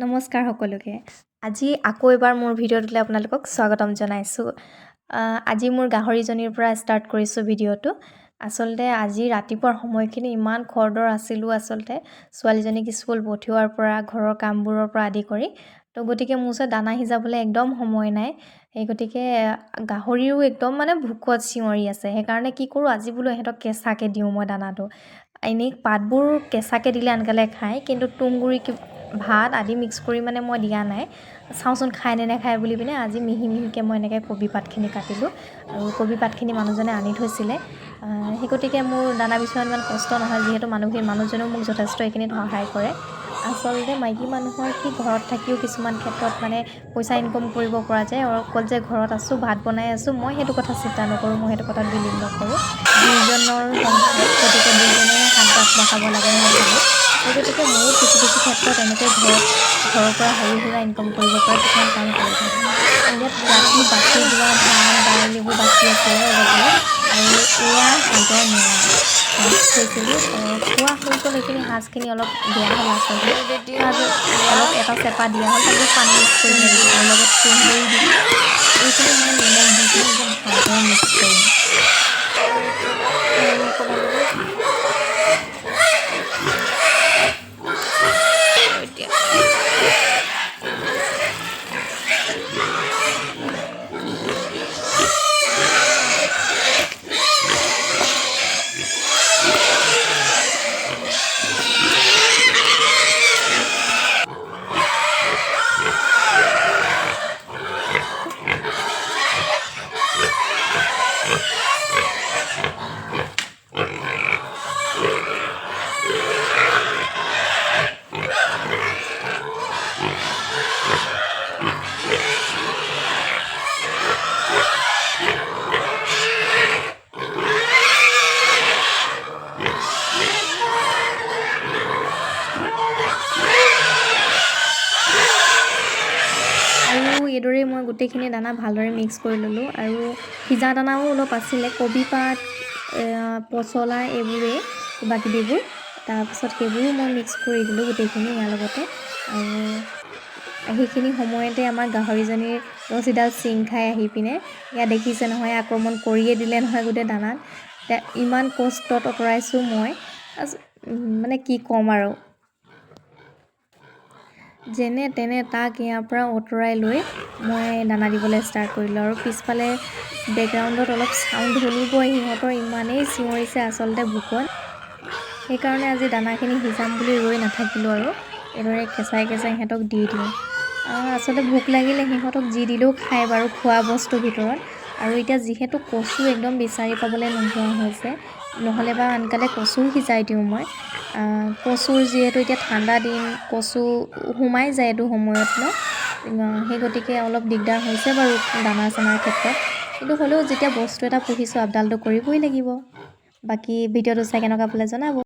নমস্কাৰ সকলোকে। আজি আকৌ এবাৰ মোৰ ভিডিঅ'টোলৈ আপোনালোকক স্বাগতম জনাইছোঁ। আজি মোৰ গাহৰিজনীৰ পৰা ষ্টাৰ্ট কৰিছোঁ ভিডিঅ'টো। আচলতে আজি ৰাতিপুৱাৰ সময়খিনি ইমান খৰদৰ আছিলোঁ আচলতে ছোৱালীজনীক স্কুল পঠিওৱাৰ পৰা ঘৰৰ কামবোৰৰ পৰা আদি কৰি। তো গতিকে মোৰ ওচৰত দানা সিজাবলৈ একদম সময় নাই। সেই গতিকে গাহৰিও একদম মানে ভোকত চিঞৰি আছে। সেইকাৰণে কি কৰোঁ আজি বোলো ইহঁতক কেঁচাকৈ দিওঁ মই দানাটো। এনেই পাতবোৰ কেঁচাকৈ দিলে আনকালে খায়, কিন্তু তুঁহগুৰি ভাত আদি মিক্স কৰি মানে মই দিয়া নাই। চাওঁচোন খায় নে নাখায় বুলি পিনে আজি মিহি মিহিকৈ মই এনেকৈ কবি পাতখিনি কাটিলোঁ। আৰু কবি পাতখিনি মানুহজনে আনি থৈছিলে। সেই গতিকে মোৰ দানা বিচৰাত ইমান কষ্ট নহয়, যিহেতু মানুহজনেও মোক যথেষ্ট এইখিনিত সহায় কৰে। আচলতে মাইকী মানুহৰ কি ঘৰত থাকিও কিছুমান ক্ষেত্ৰত মানে পইচা ইনকম কৰিব পৰা যায়। আৰু অকল যে ঘৰত আছোঁ ভাত বনাই আছোঁ মই সেইটো কথা চিন্তা নকৰোঁ, মই সেইটো কথাত বিলিভ নকৰোঁ। দুইজনৰ সংসাৰ, গতিকে দুইজনে হাত আগবঢ়াব লাগে মই ভাবোঁ। সেই গতিকে ময়ো কিছু ক্ষেত্ৰত এনেকৈ ঘৰৰ পৰা সৰু সুৰা ইনকম কৰিব পৰা কিছুমান কাম কৰি থাকোঁ। ইয়াত ৰাতি বাচি যোৱা ধান দাইল এইবোৰ বাচি আছিলে অলপ আৰু এয়া সাজৰ মেলা সাজ থৈছিলোঁ। খোৱা হৈ গ'ল, এইখিনি সাজখিনি অলপ দিয়া হ'ল আচলতে অলপ এটা চেপা দিয়া হ'ল, তাৰপিছত পানী মিক্স কৰি দিলোঁ আৰু লগত তুঁহগুৰি দিলোঁ। এইখিনি মই নিমখ দি কিনে একদম ভালদৰে মিক্স কৰিম। আৰু এইদৰে মই গোটেইখিনি দানা ভালদৰে মিক্স কৰি ল'লোঁ। আৰু সিজা দানাও অলপ আছিলে, কবি পাত পচলা এইবোৰেই কিবা কিবিবোৰ। তাৰপিছত সেইবোৰো মই মিক্স কৰি দিলোঁ গোটেইখিনি ইয়াৰ লগতে। আৰু সেইখিনি সময়তে আমাৰ গাহৰিজনীৰ ৰছীডাল চিং খাই আহি পিনে ইয়াত দেখিছে নহয়, আক্ৰমণ কৰিয়ে দিলে নহয় গোটেই দানাত। এতিয়া ইমান কষ্টত আঁতৰাইছোঁ মই, মানে কি ক'ম আৰু। যেনে তেনে তাক ইয়াৰ পৰা আঁতৰাই লৈ মই দানা দিবলৈ ষ্টাৰ্ট কৰিলোঁ। আৰু পিছফালে বেকগ্ৰাউণ্ডত অলপ চাউণ্ড শুনিবই, সিহঁতৰ ইমানেই চিঞৰিছে আচলতে ভোকত। সেইকাৰণে আজি দানাখিনি সিজাম বুলি ৰৈ নাথাকিলোঁ আৰু এইদৰে কেঁচাই সিহঁতক দি দিওঁ। আচলতে ভোক লাগিলে সিহঁতক যি দিলেও খায় বাৰু খোৱা বস্তুৰ ভিতৰত। আৰু এতিয়া যিহেতু কচু একদম বিচাৰি পাবলৈ নোহোৱা হৈছে, নহ'লে বা আনকালে কচুও সিজাই দিওঁ মই। কচুৰ যিহেতু এতিয়া ঠাণ্ডা দিন, কচু সোমাই যায় এইটো সময়ত সেই গতিকে অলপ দিগদাৰ হৈছে বাৰু দানা চানাৰ ক্ষেত্ৰত। কিন্তু হ'লেও যেতিয়া বস্তু এটা পুহিছোঁ আপডালটো কৰিবই লাগিব। বাকী ভিডিঅ'টো চাই কেনেকুৱা পালে জনাব।